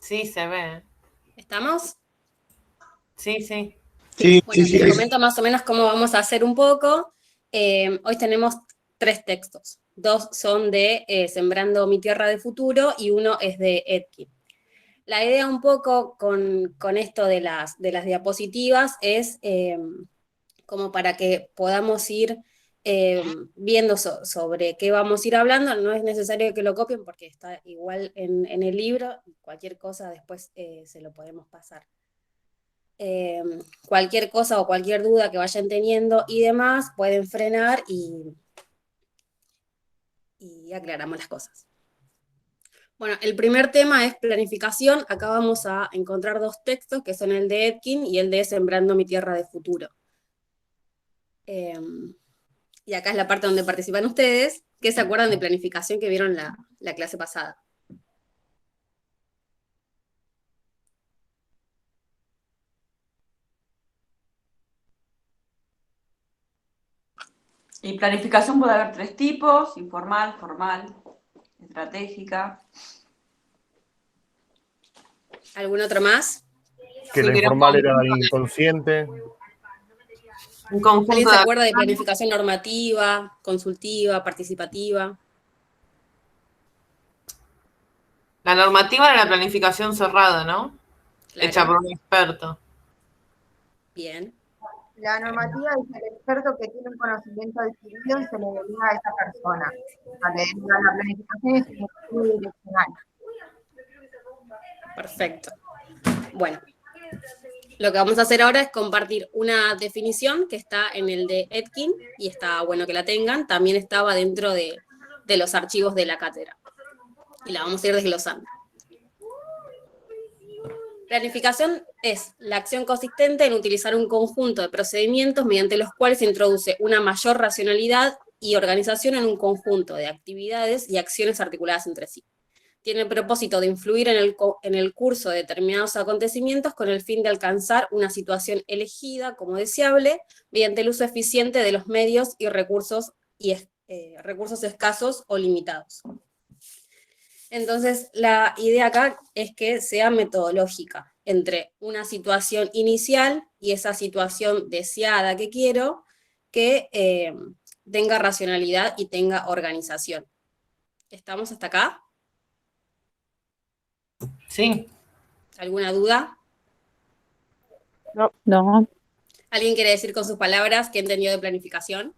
Sí, se ve. ¿Estamos? Sí, sí. Sí, Bueno, sí, sí. les comento más o menos cómo vamos a hacer un poco. Hoy tenemos 3 textos. 2 son de Sembrando mi tierra de futuro y uno es de Etkin. La idea un poco con esto de las diapositivas es como para que podamos ir viendo sobre qué vamos a ir hablando. No es necesario que lo copien porque está igual en el libro. Cualquier cosa después se lo podemos pasar. Cualquier cosa o cualquier duda que vayan teniendo y demás, pueden frenar y aclaramos las cosas. Bueno, el primer tema es planificación. Acá vamos a encontrar 2 textos, que son el de Etkin y el de Sembrando mi tierra de futuro. Y acá es la parte donde participan ustedes, que se acuerdan de planificación que vieron la clase pasada. Y planificación puede haber 3 tipos: informal, formal, estratégica. ¿Algún otro más? Que Sí, la que era un informal era conjunto inconsciente. Un conjunto ¿Alguien se de acuerda de acciones. planificación normativa, consultiva, participativa? La normativa era la planificación cerrada, ¿no? Hecha Claro, por un experto. bien. La normativa es el experto que tiene un conocimiento adquirido y se le delega a esa persona. La planificación es un estudio direccional. Perfecto. Bueno, lo que vamos a hacer ahora es compartir una definición que está en el de Etkin, y está bueno que la tengan, también estaba dentro de los archivos de la cátedra. Y la vamos a ir desglosando. Planificación es la acción consistente en utilizar un conjunto de procedimientos mediante los cuales se introduce una mayor racionalidad y organización en un conjunto de actividades y acciones articuladas entre sí. Tiene el propósito de influir en el curso de determinados acontecimientos con el fin de alcanzar una situación elegida como deseable mediante el uso eficiente de los medios y recursos escasos o limitados. Entonces, la idea acá es que sea metodológica entre una situación inicial y esa situación deseada que quiero, que tenga racionalidad y tenga organización. ¿Estamos hasta acá? Sí. ¿Alguna duda? No. ¿Alguien quiere decir con sus palabras qué entendió de planificación?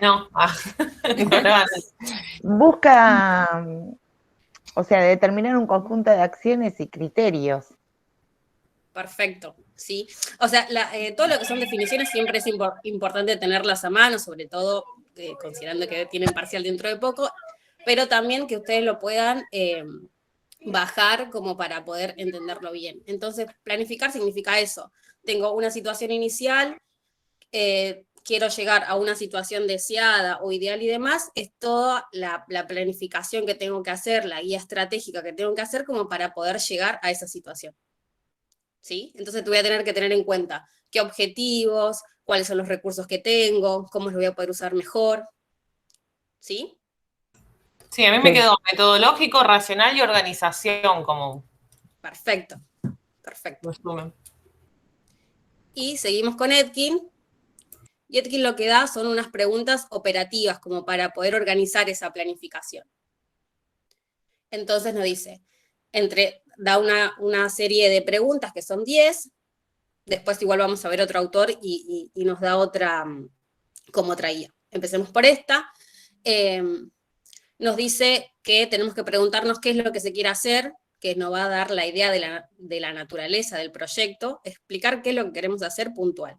No. No. Busca, o sea, determinar un conjunto de acciones y criterios. Perfecto, sí. O sea, todo lo que son definiciones siempre es importante tenerlas a mano, sobre todo considerando que tienen parcial dentro de poco, pero también que ustedes lo puedan bajar como para poder entenderlo bien. Entonces, planificar significa eso. Tengo una situación inicial, quiero llegar a una situación deseada o ideal y demás, es toda la planificación que tengo que hacer, la guía estratégica que tengo que hacer como para poder llegar a esa situación. ¿Sí? Entonces te voy a tener que tener en cuenta qué objetivos, cuáles son los recursos que tengo, cómo los voy a poder usar mejor. ¿Sí? Sí, a mí me quedó metodológico, racional y organización como Perfecto, perfecto. resumen. Y seguimos con Etkin. Y Etkin lo que da son unas preguntas operativas como para poder organizar esa planificación. Entonces nos dice, da una serie de preguntas que son 10, después igual vamos a ver otro autor y nos da otra, como otra guía. Empecemos por esta. Nos dice que tenemos que preguntarnos qué es lo que se quiere hacer, que nos va a dar la idea de la naturaleza del proyecto, explicar qué es lo que queremos hacer puntual.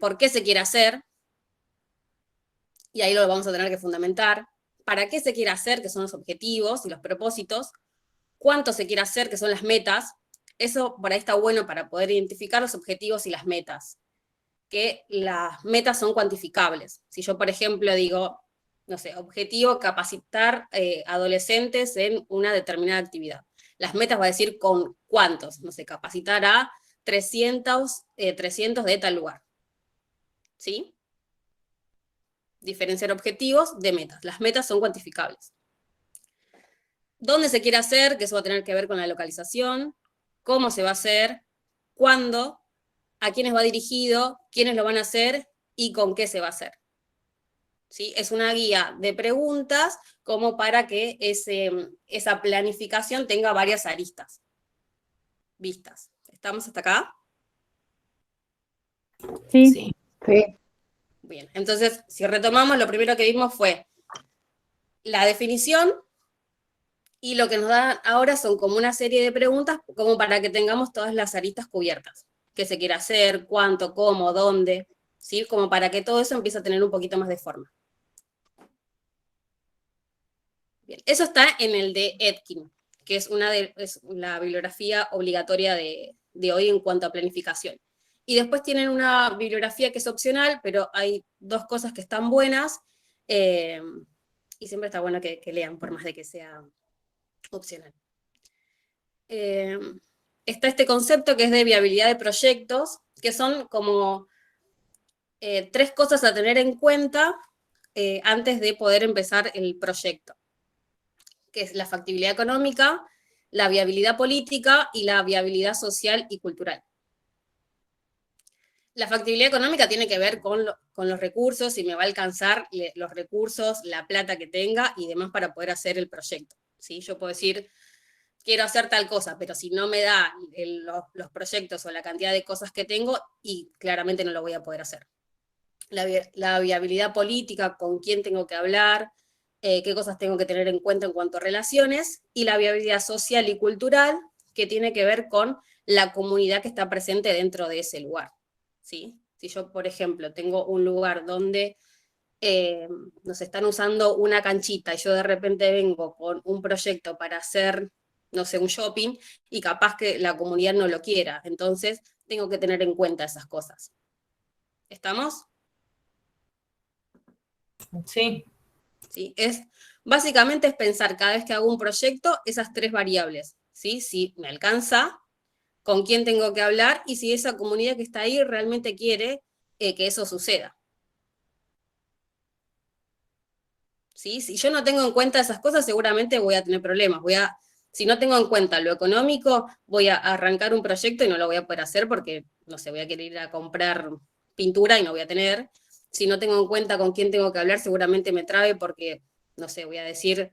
¿Por qué se quiere hacer? Y ahí lo vamos a tener que fundamentar. ¿Para qué se quiere hacer? Que son los objetivos y los propósitos. ¿Cuánto se quiere hacer? Que son las metas. Eso por ahí está bueno para poder identificar los objetivos y las metas. Que las metas son cuantificables. Si yo, por ejemplo, digo, no sé, objetivo capacitar adolescentes en una determinada actividad. Las metas va a decir con cuántos, no sé, capacitar a 300 de tal lugar. ¿Sí? Diferenciar objetivos de metas. Las metas son cuantificables. ¿Dónde se quiere hacer? Que eso va a tener que ver con la localización. ¿Cómo se va a hacer? ¿Cuándo? ¿A quiénes va dirigido? ¿Quiénes lo van a hacer? ¿Y con qué se va a hacer? ¿Sí? Es una guía de preguntas como para que esa planificación tenga varias aristas vistas. ¿Estamos hasta acá? Sí. Sí. Sí, Bien, entonces, si retomamos, lo primero que vimos fue la definición, y lo que nos dan ahora son como una serie de preguntas como para que tengamos todas las aristas cubiertas. ¿Qué se quiere hacer? ¿Cuánto? ¿Cómo? ¿Dónde? ¿Sí? Como para que todo eso empiece a tener un poquito más de forma. Bien, eso está en el de Etkin, que es la bibliografía obligatoria de hoy en cuanto a planificación. Y después tienen una bibliografía que es opcional, pero hay dos cosas que están buenas, y siempre está bueno que lean, por más de que sea opcional. Está este concepto que es de viabilidad de proyectos, que son como 3 cosas a tener en cuenta antes de poder empezar el proyecto, que es la factibilidad económica, la viabilidad política y la viabilidad social y cultural. La factibilidad económica tiene que ver con los recursos, si me va a alcanzar los recursos, la plata que tenga y demás para poder hacer el proyecto. ¿Sí? Yo puedo decir, quiero hacer tal cosa, pero si no me da los proyectos o la cantidad de cosas que tengo, y claramente no lo voy a poder hacer. La viabilidad política, con quién tengo que hablar, qué cosas tengo que tener en cuenta en cuanto a relaciones, y la viabilidad social y cultural, que tiene que ver con la comunidad que está presente dentro de ese lugar. ¿Sí? Si yo, por ejemplo, tengo un lugar donde nos están usando una canchita y yo de repente vengo con un proyecto para hacer, no sé, un shopping, y capaz que la comunidad no lo quiera, entonces tengo que tener en cuenta esas cosas. ¿Estamos? Sí. ¿Sí? Básicamente es pensar cada vez que hago un proyecto esas 3 variables, ¿sí? Si me alcanza, con quién tengo que hablar y si esa comunidad que está ahí realmente quiere que eso suceda. ¿Sí? Si yo no tengo en cuenta esas cosas, seguramente voy a tener problemas. Si no tengo en cuenta lo económico, voy a arrancar un proyecto y no lo voy a poder hacer porque, no sé, voy a querer ir a comprar pintura y no voy a tener. Si no tengo en cuenta con quién tengo que hablar, seguramente me trabe porque, no sé, voy a decir,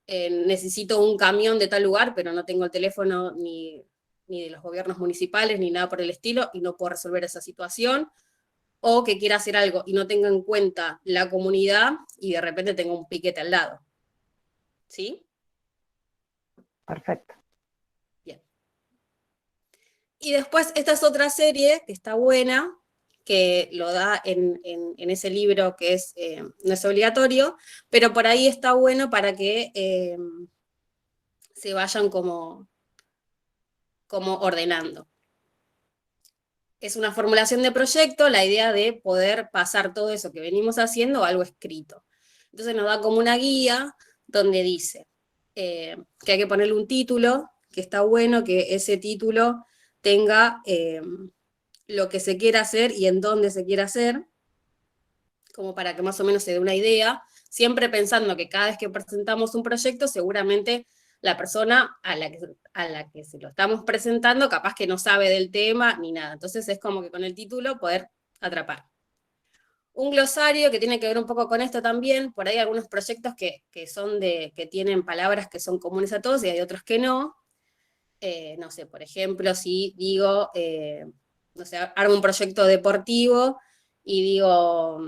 necesito un camión de tal lugar, pero no tengo el teléfono ni de los gobiernos municipales, ni nada por el estilo, y no puedo resolver esa situación. O que quiera hacer algo y no tenga en cuenta la comunidad y de repente tenga un piquete al lado. ¿Sí? perfecto. Bien. Y después esta es otra serie que está buena, que lo da en ese libro que no es obligatorio, pero por ahí está bueno para que se vayan como ordenando. Es una formulación de proyecto, la idea de poder pasar todo eso que venimos haciendo a algo escrito. Entonces nos da como una guía donde dice que hay que ponerle un título, que está bueno que ese título tenga lo que se quiera hacer y en dónde se quiera hacer, como para que más o menos se dé una idea, siempre pensando que cada vez que presentamos un proyecto, seguramente la persona a la que se lo estamos presentando capaz que no sabe del tema ni nada. Entonces es como que con el título poder atrapar. Un glosario que tiene que ver un poco con esto también, por ahí hay algunos proyectos que tienen palabras que son comunes a todos y hay otros que no. No sé, por ejemplo, si digo, no sé, armo un proyecto deportivo y digo,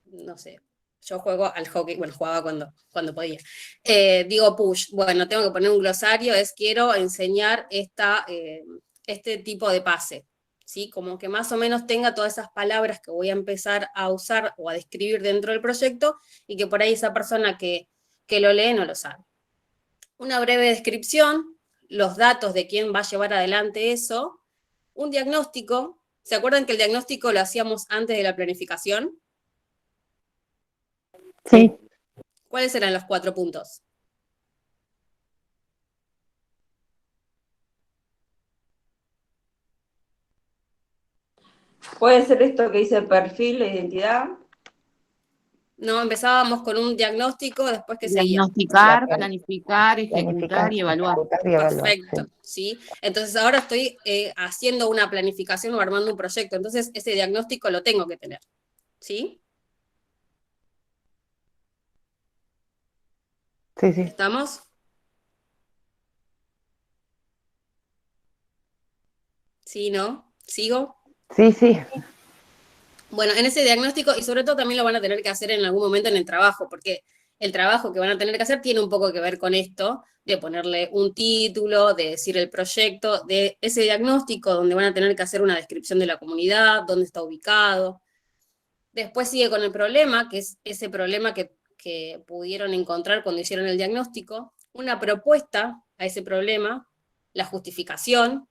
no sé, yo juego al hockey, bueno, jugaba cuando podía. Digo push, bueno, tengo que poner un glosario, quiero enseñar este tipo de pase, ¿sí? Como que más o menos tenga todas esas palabras que voy a empezar a usar o a describir dentro del proyecto y que por ahí esa persona que lo lee no lo sabe. Una breve descripción, los datos de quién va a llevar adelante eso, un diagnóstico. ¿Se acuerdan que el diagnóstico lo hacíamos antes de la planificación? Sí. ¿Cuáles eran los 4 puntos? Puede ser esto que dice perfil, la identidad. No, empezábamos con un diagnóstico, después que seguía. Diagnosticar, La- planificar, ejecutar y evaluar. ejecutar y evaluar, Perfecto, sí. ¿sí? Entonces ahora estoy haciendo una planificación o armando un proyecto, entonces ese diagnóstico lo tengo que tener, ¿sí? Sí, sí. ¿Estamos? ¿Sí, no? ¿Sigo? Sí, sí. Bueno, en ese diagnóstico, y sobre todo también lo van a tener que hacer en algún momento en el trabajo, porque el trabajo que van a tener que hacer tiene un poco que ver con esto, de ponerle un título, de decir el proyecto, de ese diagnóstico donde van a tener que hacer una descripción de la comunidad, dónde está ubicado. Después sigue con el problema, que es ese problema que pudieron encontrar cuando hicieron el diagnóstico, una propuesta a ese problema, la justificación,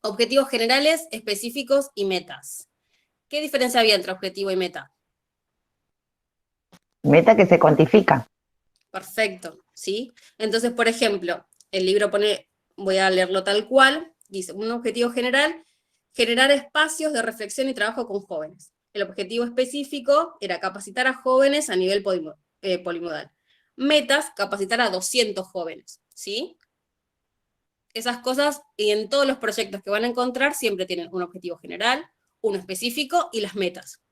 objetivos generales, específicos y metas. ¿Qué diferencia había entre objetivo y meta? Meta que se cuantifica. Perfecto, ¿sí? Entonces, por ejemplo, el libro pone, voy a leerlo tal cual, dice, un objetivo general, generar espacios de reflexión y trabajo con jóvenes. El objetivo específico era capacitar a jóvenes a nivel polimodal. Metas, capacitar a 200 jóvenes, ¿sí? Esas cosas, y en todos los proyectos que van a encontrar, siempre tienen un objetivo general, uno específico y las metas,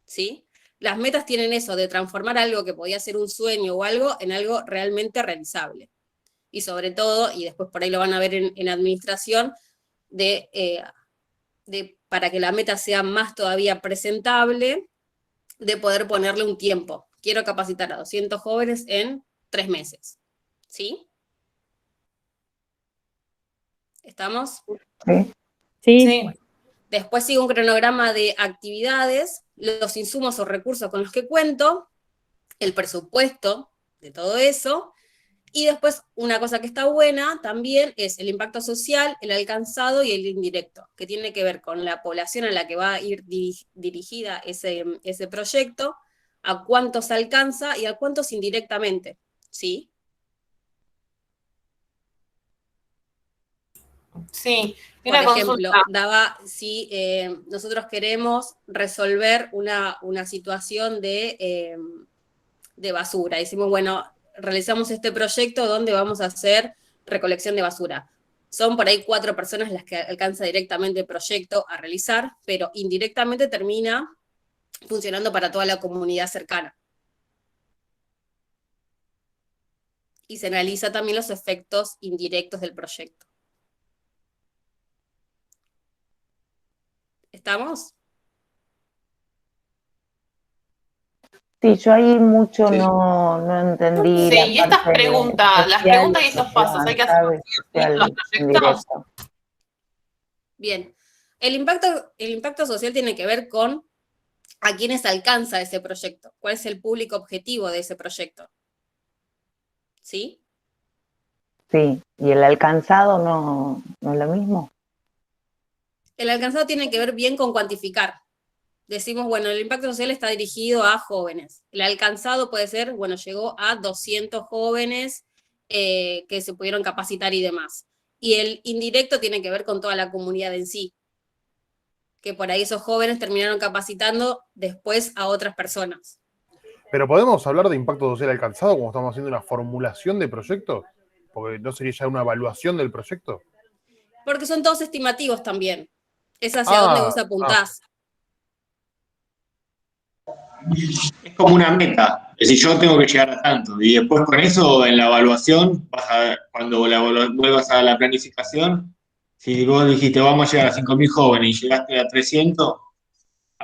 ¿sí? Las metas tienen eso, de transformar algo que podía ser un sueño o algo en algo realmente realizable. Y sobre todo, y después por ahí lo van a ver en administración, para que la meta sea más todavía presentable, de poder ponerle un tiempo. Quiero capacitar a 200 jóvenes en 3 meses. ¿Sí? ¿Estamos? Sí. Sí. Después sigue un cronograma de actividades, los insumos o recursos con los que cuento, el presupuesto de todo eso, y después una cosa que está buena también es el impacto social, el alcanzado y el indirecto, que tiene que ver con la población a la que va a ir dirigida ese proyecto, a cuántos alcanza y a cuántos indirectamente, ¿sí? Sí. Y Por una ejemplo, consulta. si nosotros queremos resolver una situación de basura, decimos, bueno, realizamos este proyecto donde vamos a hacer recolección de basura. Son por ahí 4 personas las que alcanza directamente el proyecto a realizar, pero indirectamente termina funcionando para toda la comunidad cercana. Y se analiza también los efectos indirectos del proyecto. ¿Estamos? Sí, yo ahí mucho Sí. no entendí Sí, la y estas parte preguntas, las social, preguntas y estos pasos, hay que hacerlos social los proyectos. indirecto. Bien. El impacto social tiene que ver con a quiénes alcanza ese proyecto, cuál es el público objetivo de ese proyecto. ¿Sí? Sí, y el alcanzado no es lo mismo. El alcanzado tiene que ver bien con cuantificar. Decimos, bueno, el impacto social está dirigido a jóvenes. El alcanzado puede ser, bueno, llegó a 200 jóvenes que se pudieron capacitar y demás. Y el indirecto tiene que ver con toda la comunidad en sí, que por ahí esos jóvenes terminaron capacitando después a otras personas. Pero ¿podemos hablar de impacto social alcanzado como estamos haciendo una formulación de proyecto? Porque no sería ya una evaluación del proyecto. Porque son todos estimativos también. Es hacia dónde vos apuntás. Es como una meta, es decir, yo tengo que llegar a tanto, y después con eso en la evaluación, cuando vuelvas a la planificación, si vos dijiste vamos a llegar a 5.000 jóvenes y llegaste a 300,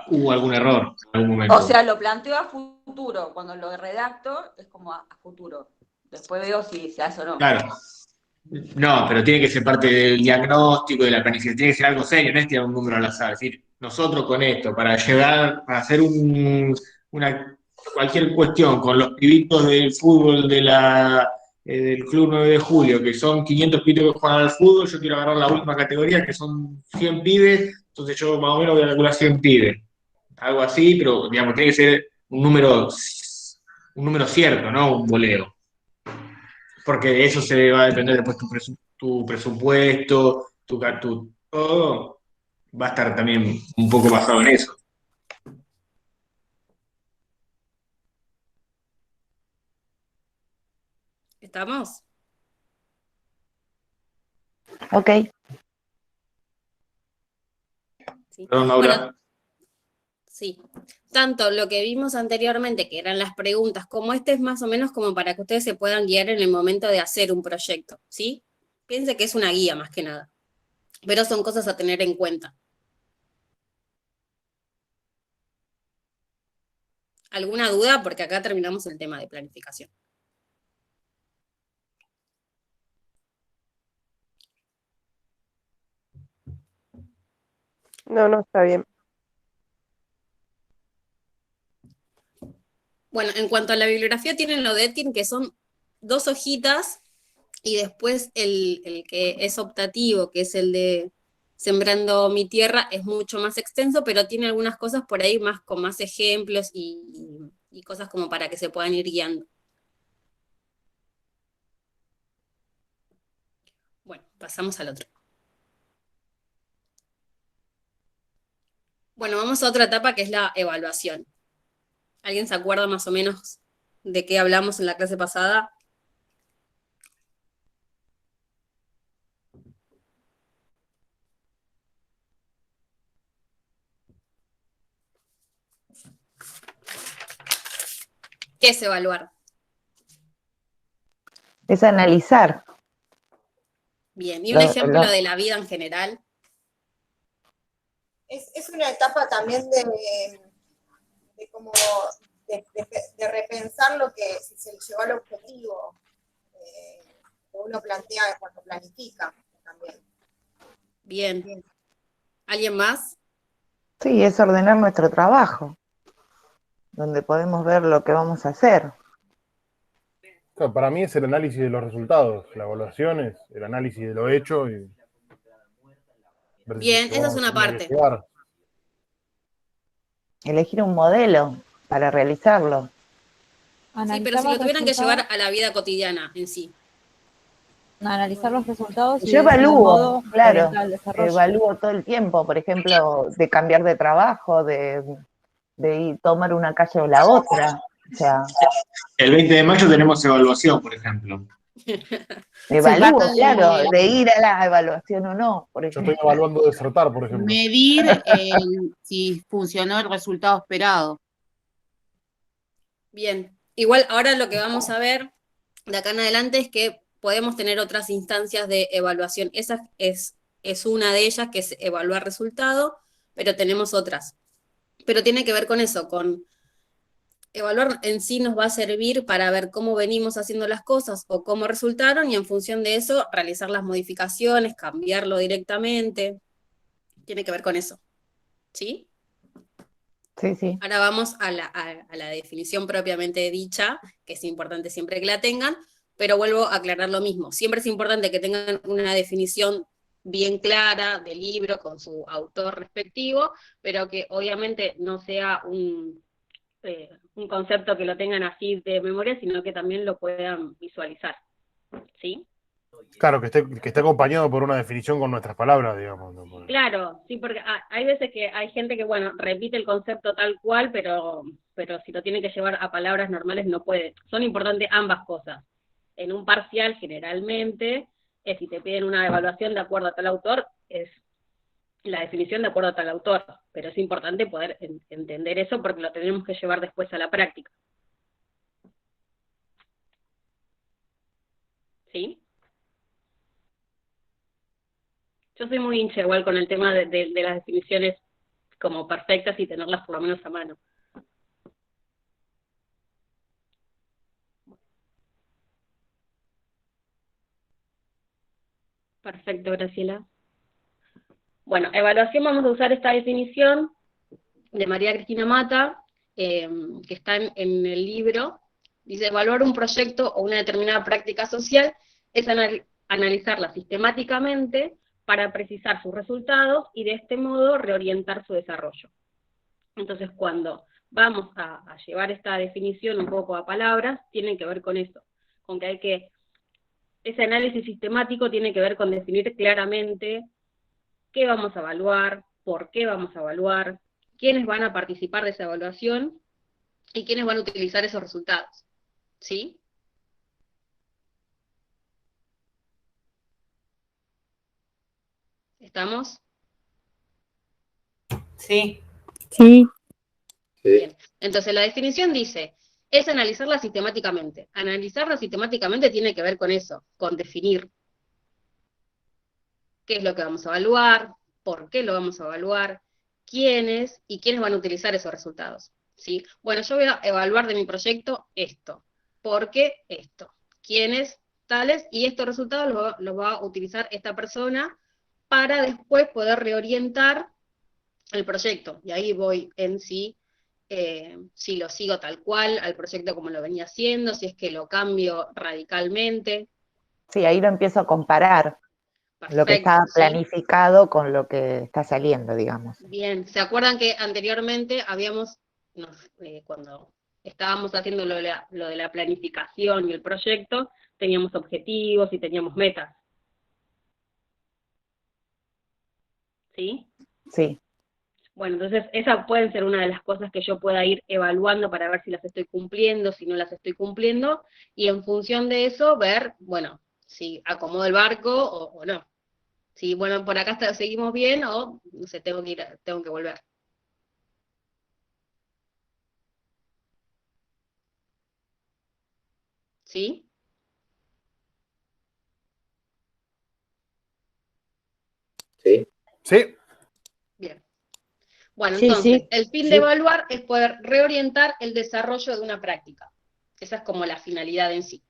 hubo algún error en algún momento. O sea, lo planteo a futuro. Cuando lo redacto es como a futuro. Después veo si se hace o no. Claro. No, pero tiene que ser parte del diagnóstico, de la planificación, tiene que ser algo serio, no es tirar un número al azar. Es decir, nosotros con esto, para llegar a hacer cualquier cuestión con los pibitos del fútbol del Club 9 de Julio, que son 500 pibitos que juegan al fútbol, yo quiero agarrar la última categoría, que son 100 pibes, entonces yo más o menos voy a calcular 100 pibes. Algo así, pero digamos, tiene que ser un número cierto, ¿no? Un voleo. Porque de eso se va a depender después tu presupuesto, todo va a estar también un poco basado en eso. ¿Estamos? Ok. Sí. Perdón, Laura. Bueno, sí. Tanto lo que vimos anteriormente, que eran las preguntas, como este es más o menos como para que ustedes se puedan guiar en el momento de hacer un proyecto, ¿sí? Piense que es una guía más que nada, pero son cosas a tener en cuenta. ¿Alguna duda? Porque acá terminamos el tema de planificación. No, está bien. Bueno, en cuanto a la bibliografía, tienen lo de Etkin, que son 2 hojitas, y después el que es optativo, que es el de Sembrando mi tierra, es mucho más extenso, pero tiene algunas cosas por ahí más con más ejemplos y cosas como para que se puedan ir guiando. Bueno, pasamos al otro. Bueno, vamos a otra etapa que es la evaluación. ¿Alguien se acuerda más o menos de qué hablamos en la clase pasada? ¿Qué es evaluar? Es analizar. Bien, y un ejemplo de la vida en general. Es una etapa también de como de repensar lo que si se llegó al objetivo que uno plantea cuando planifica también. Bien. ¿Alguien más? Sí, es ordenar nuestro trabajo, donde podemos ver lo que vamos a hacer. Claro, para mí es el análisis de los resultados, la evaluación es el análisis de lo hecho y ver si Bien, esa es llegamos una a donde hay que parte. llegar. Elegir un modelo para realizarlo. Sí, pero si lo tuvieran que llevar a la vida cotidiana en sí. Analizar los resultados y Yo de ese evalúo, modo claro, orientar el desarrollo. evalúo todo el tiempo, por ejemplo, de cambiar de trabajo, de ir tomar una calle o la otra. O sea, El 20 de mayo tenemos evaluación, por ejemplo. evalúo, trata de- claro, de ir a la evaluación o no, por Yo ejemplo. estoy evaluando desertar, por ejemplo. Medir si funcionó el resultado esperado. Bien. Igual ahora lo que vamos a ver de acá en adelante es que podemos tener otras instancias de evaluación. Esa es una de ellas, que es evaluar resultado, pero tenemos otras. Pero tiene que ver con eso, con evaluar en sí nos va a servir para ver cómo venimos haciendo las cosas o cómo resultaron, y en función de eso realizar las modificaciones, cambiarlo directamente. Tiene que ver con eso. ¿Sí? Sí, sí. Ahora vamos a la definición propiamente dicha, que es importante siempre que la tengan, pero vuelvo a aclarar lo mismo. Siempre es importante que tengan una definición bien clara del libro con su autor respectivo, pero que obviamente no sea un concepto que lo tengan así de memoria, sino que también lo puedan visualizar. ¿Sí? Claro, que esté acompañado por una definición con nuestras palabras, digamos. ¿No? Claro, sí, porque hay veces que hay gente que, bueno, repite el concepto tal cual, pero si lo tiene que llevar a palabras normales no puede. Son importantes ambas cosas. En un parcial, generalmente, si te piden una evaluación de acuerdo a tal autor, es la definición de acuerdo a tal autor, pero es importante poder entender eso porque lo tenemos que llevar después a la práctica. ¿Sí? Yo soy muy hincha igual con el tema de las definiciones como perfectas y tenerlas por lo menos a mano. Perfecto, Graciela. Bueno, evaluación, vamos a usar esta definición de María Cristina Mata, que está en el libro. Dice, evaluar un proyecto o una determinada práctica social es analizarla sistemáticamente para precisar sus resultados y de este modo reorientar su desarrollo. Entonces, cuando vamos a llevar esta definición un poco a palabras, tiene que ver con eso, con que ese análisis sistemático tiene que ver con definir claramente qué vamos a evaluar, por qué vamos a evaluar, quiénes van a participar de esa evaluación y quiénes van a utilizar esos resultados. ¿Sí? ¿Estamos? Sí. Sí. Bien. Entonces la definición dice, es analizarla sistemáticamente. Analizarla sistemáticamente tiene que ver con eso, con definir qué es lo que vamos a evaluar, por qué lo vamos a evaluar, quiénes y quiénes van a utilizar esos resultados. ¿Sí? Bueno, yo voy a evaluar de mi proyecto esto, por qué esto, quiénes, tales, y estos resultados los va a utilizar esta persona para después poder reorientar el proyecto. Y ahí voy en sí, si lo sigo tal cual al proyecto como lo venía haciendo, si es que lo cambio radicalmente. Sí, ahí lo empiezo a comparar, lo que Perfecto, estaba ¿sí? planificado con lo que está saliendo, digamos. Bien, ¿se acuerdan que anteriormente cuando estábamos haciendo lo de la planificación y el proyecto, teníamos objetivos y teníamos metas? ¿Sí? Sí, Bueno, entonces esa puede ser una de las cosas que yo pueda ir evaluando para ver si las estoy cumpliendo, si no las estoy cumpliendo, y en función de eso ver, bueno, si acomodo el barco o no. Si, bueno, por acá seguimos bien o, no sé, tengo que volver. ¿Sí? Sí, Bien. Bueno, Sí, entonces, sí. el fin de sí. evaluar es poder reorientar el desarrollo de una práctica. Esa es como la finalidad en sí,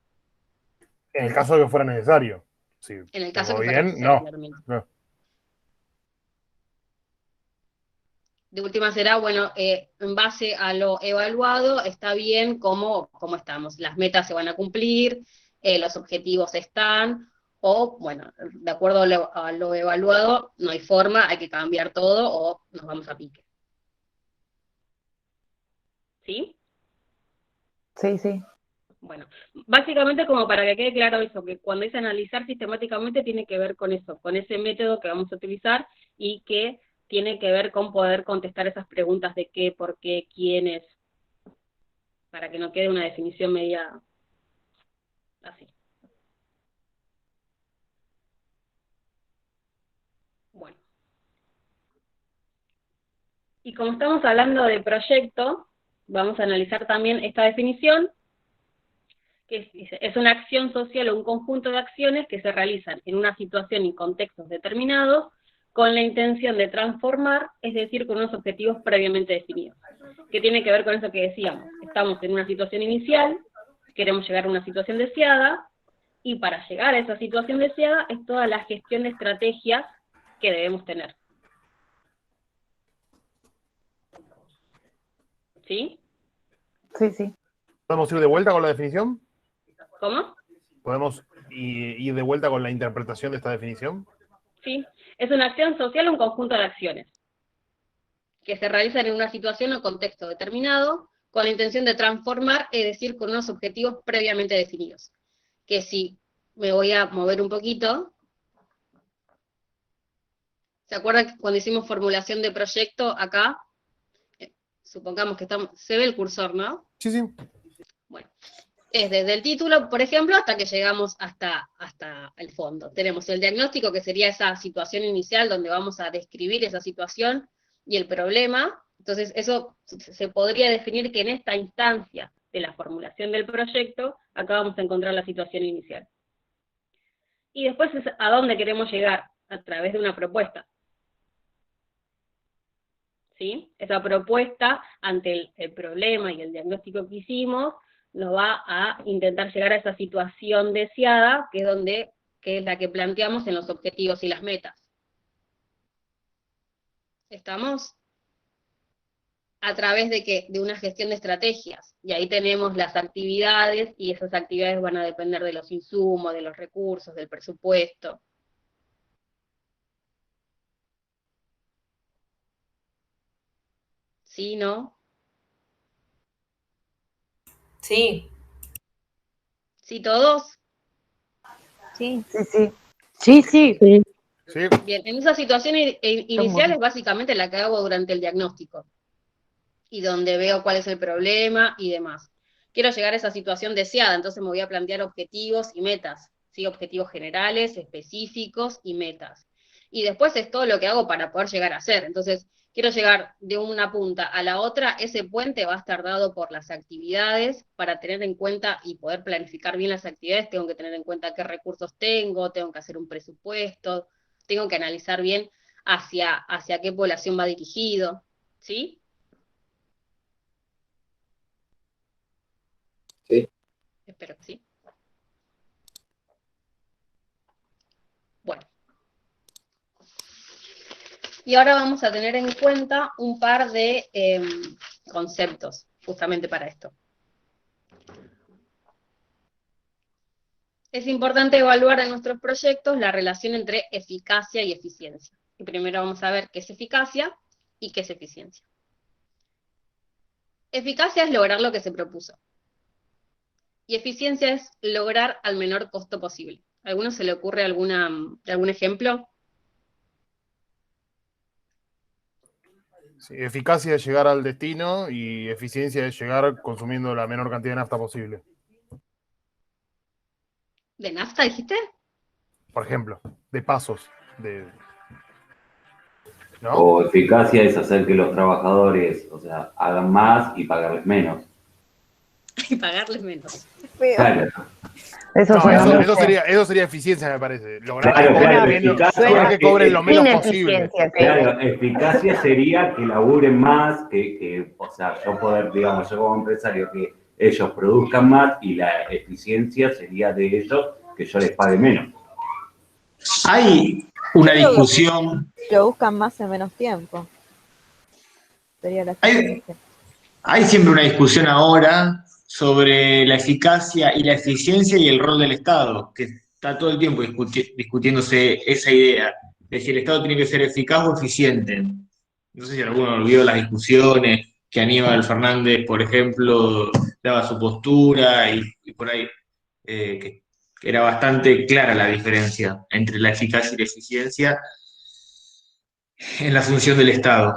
En el caso de que fuera necesario. Si en el caso vengo que fuera bien, necesario, no. claramente. No. De última será, bueno, en base a lo evaluado, está bien cómo estamos. Las metas se van a cumplir, los objetivos están, o, bueno, de acuerdo a lo evaluado, no hay forma, hay que cambiar todo o nos vamos a pique. ¿Sí? sí, sí. Bueno, básicamente como para que quede claro eso, que cuando dice analizar sistemáticamente tiene que ver con eso, con ese método que vamos a utilizar y que tiene que ver con poder contestar esas preguntas de qué, por qué, quiénes, para que no quede una definición media así. Bueno. Y como estamos hablando de proyecto, vamos a analizar también esta definición, que dice, es una acción social o un conjunto de acciones que se realizan en una situación y contextos determinados con la intención de transformar, es decir, con unos objetivos previamente definidos. ¿Qué tiene que ver con eso que decíamos? Estamos en una situación inicial, queremos llegar a una situación deseada, y para llegar a esa situación deseada es toda la gestión de estrategias que debemos tener. ¿Sí? Sí, sí. ¿Podemos ir de vuelta con la definición? ¿Cómo? ¿Podemos ir de vuelta con la interpretación de esta definición? Sí, es una acción social o un conjunto de acciones que se realizan en una situación o contexto determinado con la intención de transformar, es decir, con unos objetivos previamente definidos. Que si me voy a mover un poquito, ¿se acuerdan que cuando hicimos formulación de proyecto acá? Supongamos que se ve el cursor, ¿no? Sí, sí. Bueno, es desde el título, por ejemplo, hasta que llegamos hasta el fondo. Tenemos el diagnóstico, que sería esa situación inicial donde vamos a describir esa situación y el problema. Entonces, eso se podría definir que en esta instancia de la formulación del proyecto, acá vamos a encontrar la situación inicial. Y después es a dónde queremos llegar, a través de una propuesta. ¿Sí? Esa propuesta, ante el problema y el diagnóstico que hicimos, nos va a intentar llegar a esa situación deseada, que es la que planteamos en los objetivos y las metas. ¿Estamos? ¿A través de qué? De una gestión de estrategias. Y ahí tenemos las actividades, y esas actividades van a depender de los insumos, de los recursos, del presupuesto. ¿Sí, no? Sí. ¿Sí todos? Sí. Sí, sí. Sí, sí. Sí. Sí. Bien, en esa situación inicial es básicamente la que hago durante el diagnóstico, y donde veo cuál es el problema y demás. Quiero llegar a esa situación deseada, entonces me voy a plantear objetivos y metas, ¿sí? Objetivos generales, específicos y metas. Y después es todo lo que hago para poder llegar a hacer. Entonces, quiero llegar de una punta a la otra, ese puente va a estar dado por las actividades, para tener en cuenta y poder planificar bien las actividades, tengo que tener en cuenta qué recursos tengo que hacer un presupuesto, tengo que analizar bien hacia qué población va dirigido, ¿sí? Sí. Espero que sí. Bueno. Y ahora vamos a tener en cuenta un par de conceptos, justamente para esto. Es importante evaluar en nuestros proyectos la relación entre eficacia y eficiencia. Y primero vamos a ver qué es eficacia y qué es eficiencia. Eficacia es lograr lo que se propuso. Y eficiencia es lograr al menor costo posible. ¿A alguno se le ocurre algún ejemplo? Sí, eficacia es llegar al destino y eficiencia es llegar consumiendo la menor cantidad de nafta posible. ¿De nafta dijiste? Por ejemplo, de pasos. ¿No? O eficacia es hacer que los trabajadores, o sea, hagan más y pagarles menos. Y pagarles menos. Claro. Eso No, suena muy eso feo. eso sería eficiencia, me parece. Lograr Claro, claro, lograr que cobren lo menos posible. Ineficiencia, Claro, eficacia sería que laburen más, o sea, yo poder, digamos, yo como empresario, que ellos produzcan más, y la eficiencia sería de ellos que yo les pague menos. Hay una discusión, Que buscan más en menos tiempo. Sería la eficiencia. hay siempre una discusión ahora sobre la eficacia y la eficiencia y el rol del Estado, que está todo el tiempo discutiéndose esa idea de si el Estado tiene que ser eficaz o eficiente. No sé si alguno olvidó las discusiones que Aníbal Fernández, por ejemplo, daba su postura y por ahí, que era bastante clara la diferencia entre la eficacia y la eficiencia en la función del Estado.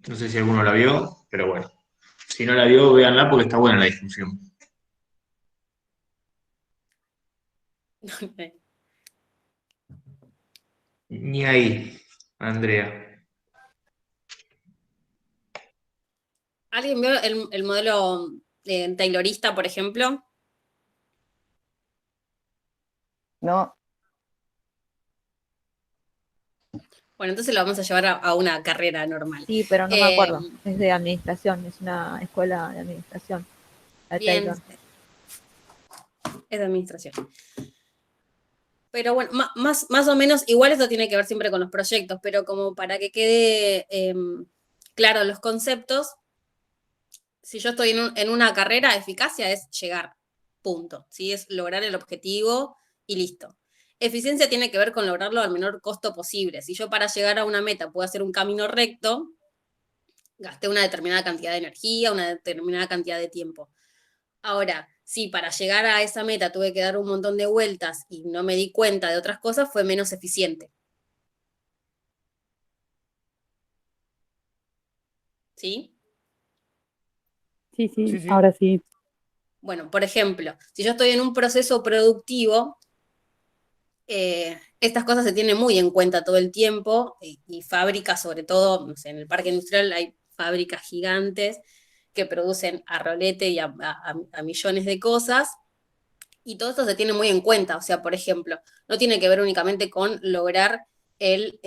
No sé si alguno la vio, pero bueno. Si no la vio, véanla porque está buena la discusión. Ni ahí, Andrea. ¿Alguien vio el modelo taylorista, por ejemplo? No, Bueno, entonces lo vamos a llevar a una carrera normal. Sí, pero no me acuerdo. Es de administración, es una escuela de administración. La Bien, Taylor. es de administración. Pero bueno, más o menos, igual esto tiene que ver siempre con los proyectos, pero como para que quede claro los conceptos, si yo estoy en una carrera, eficacia es llegar, punto. ¿Sí? Es lograr el objetivo y listo. Eficiencia tiene que ver con lograrlo al menor costo posible. Si yo para llegar a una meta puedo hacer un camino recto, gasté una determinada cantidad de energía, una determinada cantidad de tiempo. Ahora, si para llegar a esa meta tuve que dar un montón de vueltas y no me di cuenta de otras cosas, fue menos eficiente. ¿Sí? Sí, Sí, sí. ahora sí. Bueno, por ejemplo, si yo estoy en un proceso productivo, estas cosas se tienen muy en cuenta todo el tiempo, y fábricas, sobre todo, no sé, en el parque industrial hay fábricas gigantes que producen a rolete y a millones de cosas, y todo esto se tiene muy en cuenta. O sea, por ejemplo, no tiene que ver únicamente con lograr el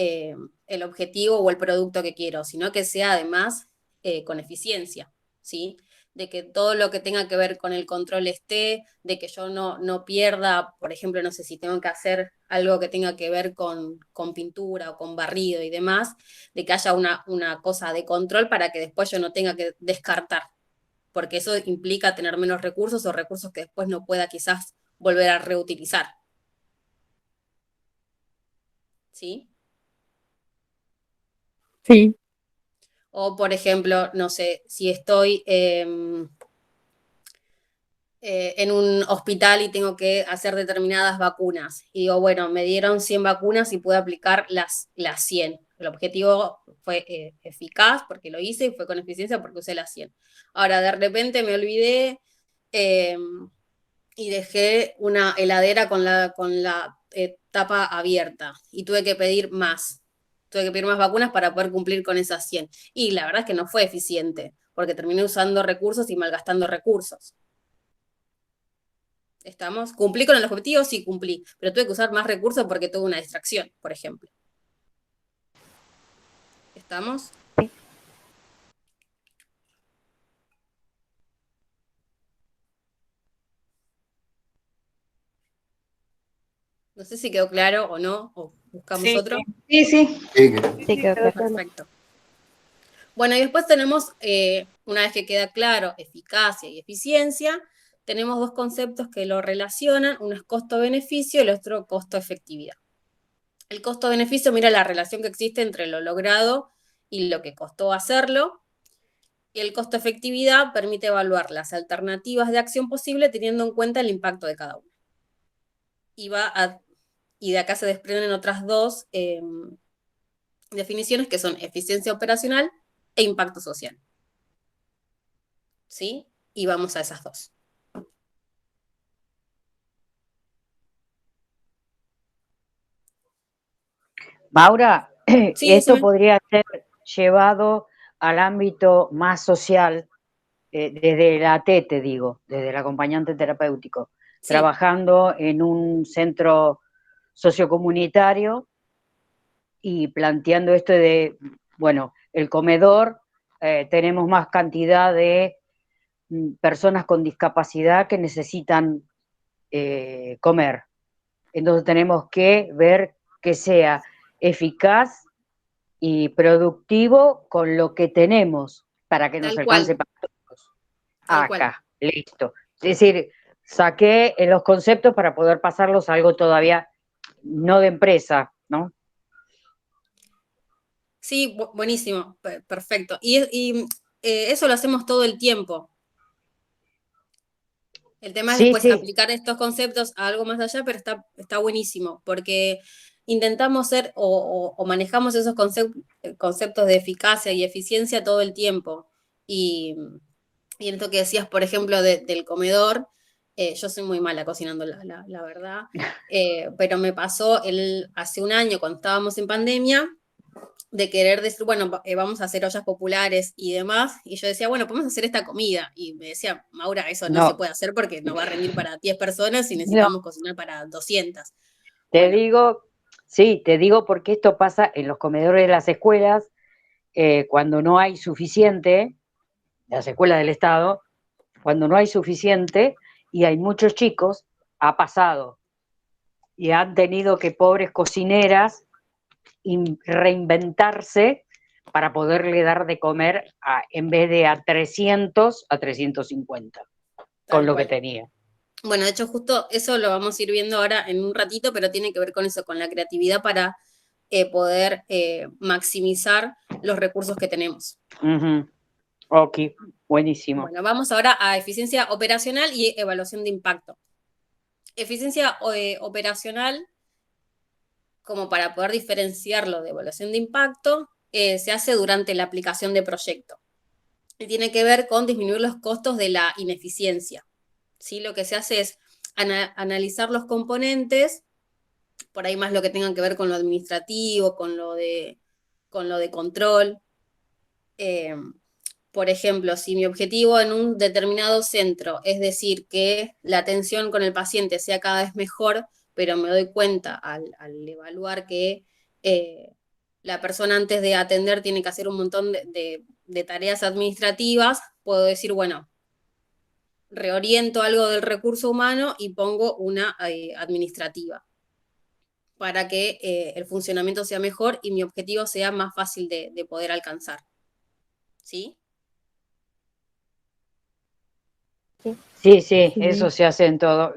objetivo o el producto que quiero, sino que sea además con eficiencia, ¿sí? De que todo lo que tenga que ver con el control esté, de que yo no pierda, por ejemplo, no sé si tengo que hacer algo que tenga que ver con pintura o con barrido y demás, de que haya una cosa de control para que después yo no tenga que descartar, porque eso implica tener menos recursos o recursos que después no pueda quizás volver a reutilizar. ¿Sí? Sí. O, por ejemplo, no sé, si estoy en un hospital y tengo que hacer determinadas vacunas, y digo, bueno, me dieron 100 vacunas y puedo aplicar las 100. El objetivo fue eficaz porque lo hice y fue con eficiencia porque usé las 100. Ahora, de repente me olvidé y dejé una heladera con la tapa abierta y tuve que pedir más. Tuve que pedir más vacunas para poder cumplir con esas 100. Y la verdad es que no fue eficiente, porque terminé usando recursos y malgastando recursos. ¿Estamos? ¿Cumplí con el objetivo? Sí, cumplí, pero tuve que usar más recursos porque tuve una distracción, por ejemplo. ¿Estamos? No sé si quedó claro o no, o buscamos Sí, otro. Sí, sí. Sí, Sí, quedó claro. Perfecto. Bueno, y después tenemos, una vez que queda claro, eficacia y eficiencia, tenemos dos conceptos que lo relacionan, uno es costo-beneficio y el otro costo-efectividad. El costo-beneficio mira la relación que existe entre lo logrado y lo que costó hacerlo, y el costo-efectividad permite evaluar las alternativas de acción posible teniendo en cuenta el impacto de cada una. Y de acá se desprenden otras dos definiciones que son eficiencia operacional e impacto social. ¿Sí? Y vamos a esas dos. Maura, Sí, esto decime. podría ser llevado al ámbito más social, desde la AT, te digo, desde el acompañante terapéutico, Sí. trabajando en un centro sociocomunitario y planteando esto de, bueno, el comedor, tenemos más cantidad de personas con discapacidad que necesitan comer. Entonces tenemos que ver que sea eficaz y productivo con lo que tenemos para que nos Tal cual. alcance para todos. Tal cual. Acá, listo. Es decir, saqué los conceptos para poder pasarlos a algo todavía no de empresa, ¿no? Sí, buenísimo, perfecto. Y eso lo hacemos todo el tiempo. El tema es Sí, después sí. aplicar estos conceptos a algo más allá, pero está buenísimo, porque intentamos ser o manejamos esos conceptos de eficacia y eficiencia todo el tiempo. Y en esto que decías, por ejemplo, del comedor, yo soy muy mala cocinando, la verdad, pero me pasó hace un año, cuando estábamos en pandemia, de querer decir, bueno, vamos a hacer ollas populares y demás, y yo decía, bueno, podemos hacer esta comida, y me decía, Maura, eso no se No, puede hacer porque no va a rendir para 10 personas y no, necesitamos cocinar para 200. te Bueno, digo, sí, te digo porque esto pasa en los comedores de las escuelas, cuando no hay suficiente, las escuelas del Estado, cuando no hay suficiente y hay muchos chicos, ha pasado, y han tenido que, pobres cocineras, reinventarse para poderle dar de comer en vez de a 300, a 350, tal con lo cual. que tenía. Bueno, de hecho, justo eso lo vamos a ir viendo ahora en un ratito, pero tiene que ver con eso, con la creatividad para poder maximizar los recursos que tenemos. Ok, buenísimo. Bueno, vamos ahora a eficiencia operacional y evaluación de impacto. Eficiencia operacional, como para poder diferenciarlo de evaluación de impacto, se hace durante la aplicación de proyecto. Y tiene que ver con disminuir los costos de la ineficiencia. ¿Sí? Lo que se hace es analizar los componentes, por ahí más lo que tengan que ver con lo administrativo, con lo de control. Por ejemplo, si mi objetivo en un determinado centro es decir que la atención con el paciente sea cada vez mejor, pero me doy cuenta al evaluar que la persona antes de atender tiene que hacer un montón de tareas administrativas, puedo decir, bueno, reoriento algo del recurso humano y pongo una administrativa para que el funcionamiento sea mejor y mi objetivo sea más fácil de poder alcanzar. ¿Sí? Sí, sí, eso se hace en todos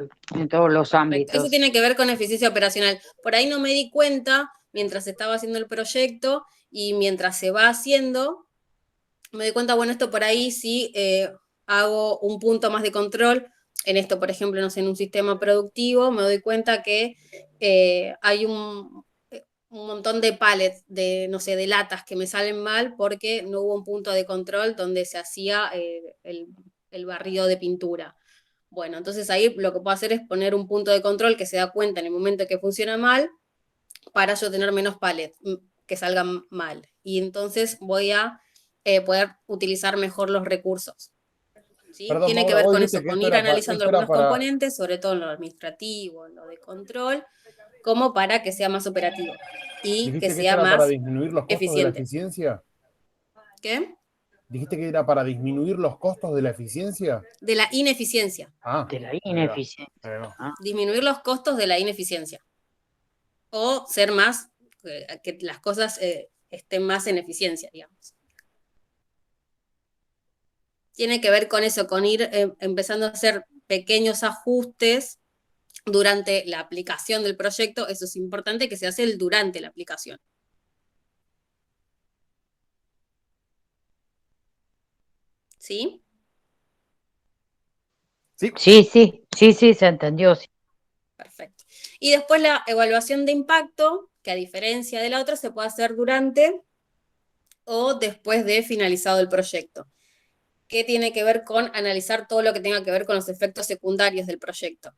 los ámbitos. Eso tiene que ver con eficiencia operacional. Por ahí no me di cuenta mientras estaba haciendo el proyecto y mientras se va haciendo, me di cuenta, bueno, esto por ahí sí hago un punto más de control. En esto, por ejemplo, no sé, en un sistema productivo, me doy cuenta que hay un montón de pallets, no sé, de latas que me salen mal porque no hubo un punto de control donde se hacía el barrido de pintura. Bueno, entonces ahí lo que puedo hacer es poner un punto de control que se da cuenta en el momento que funciona mal para yo tener menos palets que salgan mal. Y entonces voy a poder utilizar mejor los recursos. ¿Sí? Perdón, Tiene que Maura, ver vos con dijiste eso, que con esto ir era para, analizando esto era algunos para, componentes, sobre todo en lo administrativo, en lo de control, como para que sea más operativo y que dijiste que esto sea era para más disminuir los costos de la eficiente. eficiencia. ¿Qué? Dijiste que era para disminuir los costos de la eficiencia. De la ineficiencia. Ah, De la ahí va, ineficiencia. ahí va. Ah, Disminuir los costos de la ineficiencia. O ser más, que las cosas estén más en eficiencia, digamos. Tiene que ver con eso, con ir empezando a hacer pequeños ajustes durante la aplicación del proyecto. Eso es importante, que se hace durante la aplicación. ¿Sí? sí, se entendió. Sí. Perfecto. Y después la evaluación de impacto, que a diferencia de la otra se puede hacer durante o después de finalizado el proyecto, que tiene que ver con analizar todo lo que tenga que ver con los efectos secundarios del proyecto.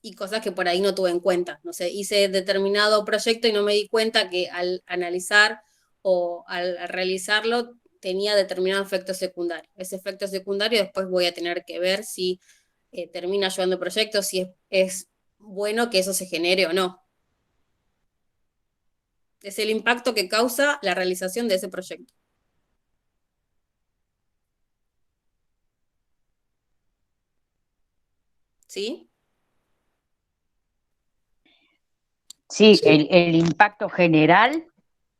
Y cosas que por ahí no tuve en cuenta. No sé, hice determinado proyecto y no me di cuenta que al analizar o al realizarlo tenía determinado efecto secundario. Ese efecto secundario después voy a tener que ver si termina ayudando el proyecto, si es bueno que eso se genere o no. Es el impacto que causa la realización de ese proyecto. ¿Sí? Sí, el impacto general.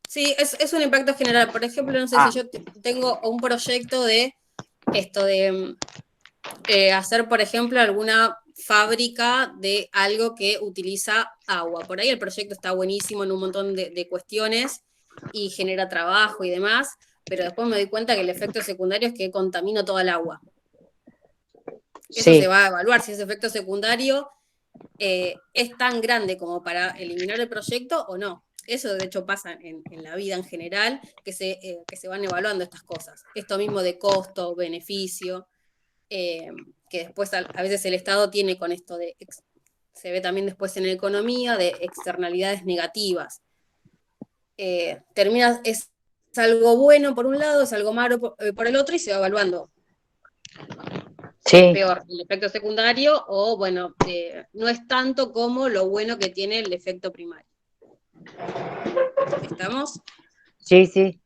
Sí, es un impacto general. Por ejemplo, no sé si yo tengo un proyecto de esto de hacer, por ejemplo, alguna fábrica de algo que utiliza agua. Por ahí el proyecto está buenísimo en un montón de cuestiones y genera trabajo y demás, pero después me doy cuenta que el efecto secundario es que contamino toda el agua. Eso Sí. se va a evaluar, si ese efecto secundario es tan grande como para eliminar el proyecto o no. Eso de hecho pasa en la vida en general, que se van evaluando estas cosas. Esto mismo de costo, beneficio, que después a veces el Estado tiene con esto se ve también después en la economía, de externalidades negativas. Es algo bueno por un lado, es algo malo por el otro y se va evaluando. Sí. Es peor el efecto secundario o, bueno, no es tanto como lo bueno que tiene el efecto primario. ¿Estamos? Sí, sí.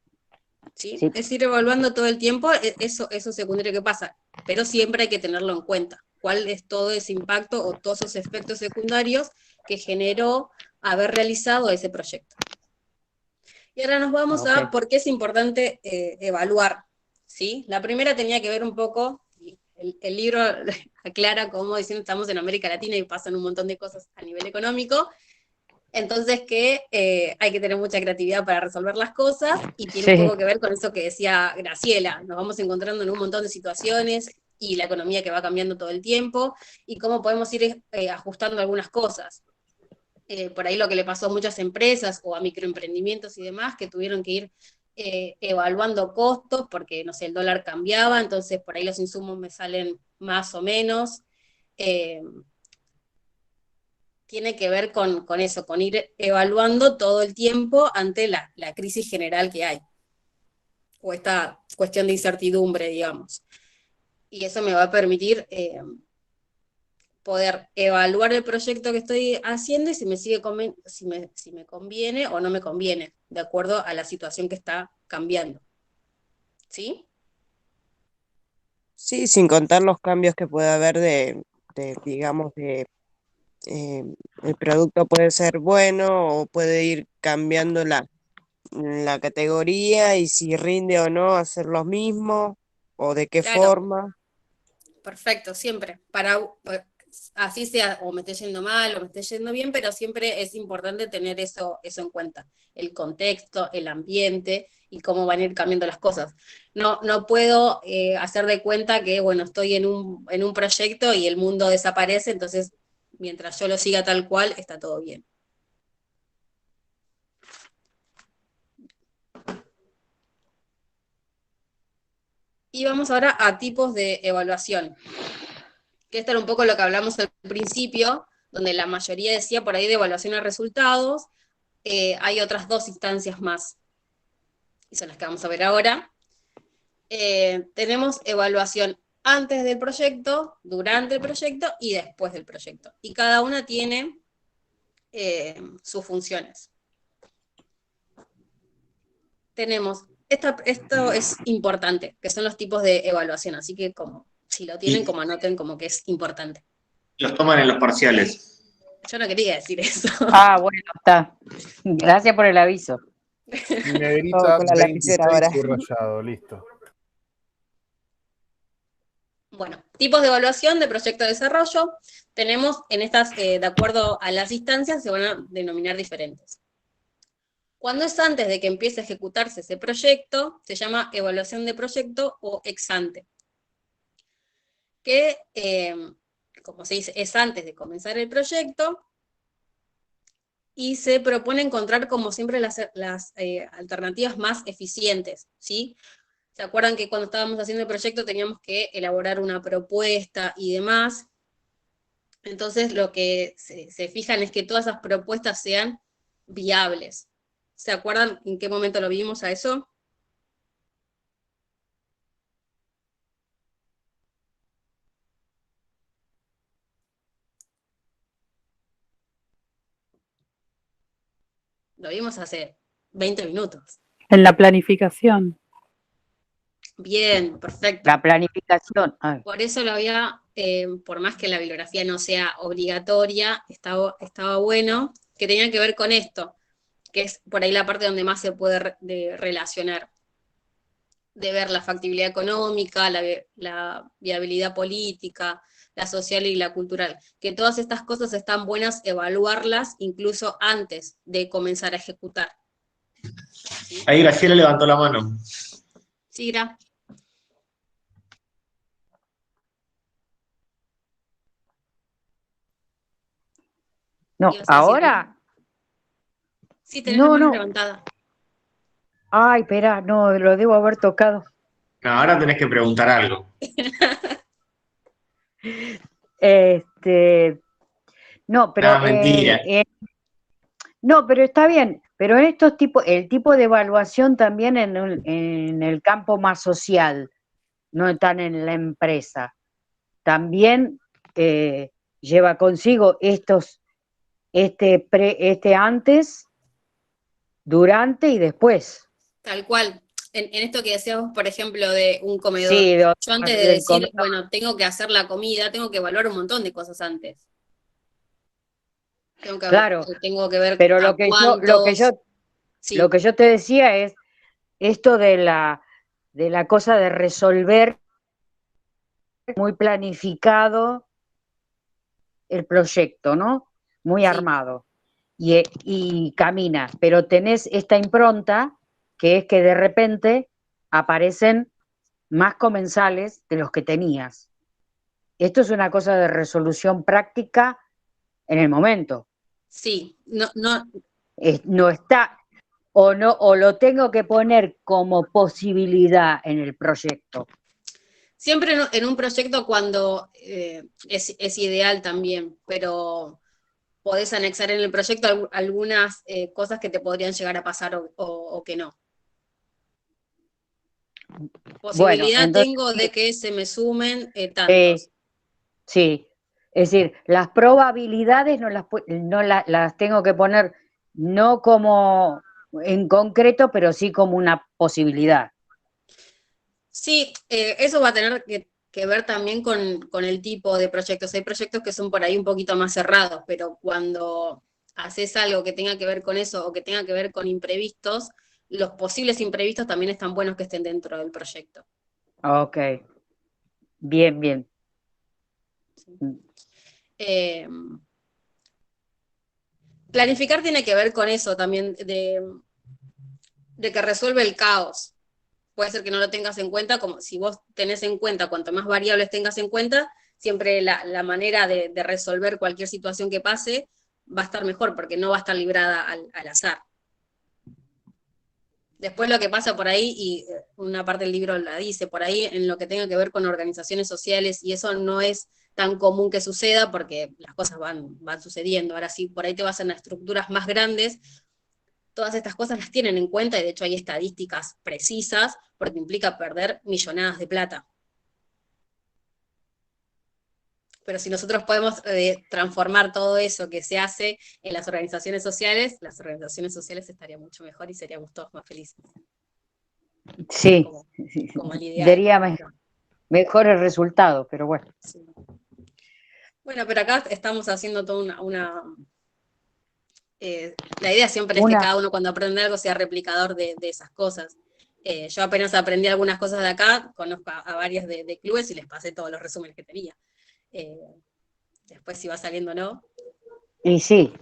¿Sí? Sí. Es ir evaluando todo el tiempo eso secundario que pasa, pero siempre hay que tenerlo en cuenta. ¿Cuál es todo ese impacto o todos esos efectos secundarios que generó haber realizado ese proyecto? Y ahora nos vamos a por qué es importante evaluar. ¿Sí? La primera tenía que ver un poco, el libro aclara cómo diciendo estamos en América Latina y pasan un montón de cosas a nivel económico, entonces que hay que tener mucha creatividad para resolver las cosas, y tiene un poco que ver con eso que decía Graciela, nos vamos encontrando en un montón de situaciones, y la economía que va cambiando todo el tiempo, y cómo podemos ir ajustando algunas cosas. Por ahí lo que le pasó a muchas empresas, o a microemprendimientos y demás, que tuvieron que ir evaluando costos, porque, no sé, el dólar cambiaba, entonces por ahí los insumos me salen más o menos, tiene que ver con eso, con ir evaluando todo el tiempo ante la crisis general que hay, o esta cuestión de incertidumbre, digamos. Y eso me va a permitir poder evaluar el proyecto que estoy haciendo y si me conviene o no me conviene, de acuerdo a la situación que está cambiando. ¿Sí? Sí, sin contar los cambios que puede haber digamos, el producto puede ser bueno o puede ir cambiando la categoría y si rinde o no hacer lo mismo o de qué Claro. forma. Perfecto, siempre. Así sea, o me esté yendo mal o me esté yendo bien, pero siempre es importante tener eso en cuenta. El contexto, el ambiente y cómo van a ir cambiando las cosas. No puedo hacer de cuenta que, bueno, estoy en un proyecto y el mundo desaparece, entonces mientras yo lo siga tal cual, está todo bien. Y vamos ahora a tipos de evaluación, que esto era un poco lo que hablamos al principio, donde la mayoría decía por ahí de evaluación de resultados, hay otras 2 instancias más, y son las que vamos a ver ahora. Tenemos evaluación antes del proyecto, durante el proyecto y después del proyecto. Y cada una tiene sus funciones. Tenemos, esto es importante, que son los tipos de evaluación, así que como si lo tienen, como anoten como que es importante. Los toman en los parciales. Yo no quería decir eso. Ah, bueno, está. Gracias por el aviso. Negrita Con la 26 lapicera ahora. subrayado, listo. Bueno, tipos de evaluación de proyecto de desarrollo. Tenemos en estas, de acuerdo a las instancias, se van a denominar diferentes. Cuando es antes de que empiece a ejecutarse ese proyecto, se llama evaluación de proyecto o ex ante. Que, como se dice, es antes de comenzar el proyecto, y se propone encontrar, como siempre, las alternativas más eficientes, ¿sí? ¿Se acuerdan que cuando estábamos haciendo el proyecto teníamos que elaborar una propuesta y demás? Entonces lo que se fijan es que todas esas propuestas sean viables. ¿Se acuerdan en qué momento lo vimos a eso? Lo vimos hace 20 minutos. En la planificación. Bien, perfecto. La planificación. Ay. Por eso lo había, por más que la bibliografía no sea obligatoria, estaba bueno, que tenía que ver con esto, que es por ahí la parte donde más se puede relacionar, de ver la factibilidad económica, la viabilidad política, la social y la cultural, que todas estas cosas están buenas evaluarlas incluso antes de comenzar a ejecutar. ¿Sí? Ahí Graciela levantó la mano. Sí, Gra. No, ¿Ibas a decir ahora. algo? Sí, tenés la mano levantada. Ay, espera, no, lo debo haber tocado. No, ahora tenés que preguntar algo. No, pero No, mentira. no, pero está bien. Pero en estos tipos, el tipo de evaluación también en el campo más social, no tan en la empresa, también lleva consigo este antes, durante y después. Tal cual. En esto que decíamos, por ejemplo, de un comedor, Sí, yo antes de decir, comedor. bueno, tengo que hacer la comida, tengo que evaluar un montón de cosas antes. Claro, tengo que ver pero a lo que cuántos. lo que yo te decía es esto de la cosa de resolver muy planificado el proyecto, ¿no? Muy armado. Y camina, pero tenés esta impronta que es que de repente aparecen más comensales de los que tenías. Esto es una cosa de resolución práctica en el momento. Sí, no está, o lo tengo que poner como posibilidad en el proyecto. siempre en un proyecto cuando es ideal también, pero podés anexar en el proyecto algunas cosas que te podrían llegar a pasar o que no. Posibilidad Bueno, entonces, tengo de que se me sumen tantos. Sí, es decir, las probabilidades no las tengo que poner no como en concreto, pero sí como una posibilidad. Sí, eso va a tener que ver también con el tipo de proyectos. Hay proyectos que son por ahí un poquito más cerrados, pero cuando haces algo que tenga que ver con eso o que tenga que ver con imprevistos, los posibles imprevistos también están buenos que estén dentro del proyecto. Ok, bien. Planificar tiene que ver con eso también, de que resuelve el caos. Puede ser que no lo tengas en cuenta, como si vos tenés en cuenta, cuanto más variables tengas en cuenta, siempre la manera de resolver cualquier situación que pase va a estar mejor, porque no va a estar librada al azar. Después lo que pasa por ahí, y una parte del libro la dice, por ahí en lo que tenga que ver con organizaciones sociales, y eso no es tan común que suceda, porque las cosas van sucediendo. Ahora sí, por ahí te vas a estructuras más grandes, todas estas cosas las tienen en cuenta, y de hecho hay estadísticas precisas, porque implica perder millonadas de plata. Pero si nosotros podemos transformar todo eso que se hace en las organizaciones sociales estarían mucho mejor y seríamos todos más felices. Sí, Como el ideal. daría mejores resultados, pero bueno. Sí. Bueno, pero acá estamos haciendo toda la idea siempre es que cada uno cuando aprende algo sea replicador de esas cosas. Yo apenas aprendí algunas cosas de acá, conozco a varias de clubes y les pasé todos los resúmenes que tenía. Después si va saliendo o no. Y sí,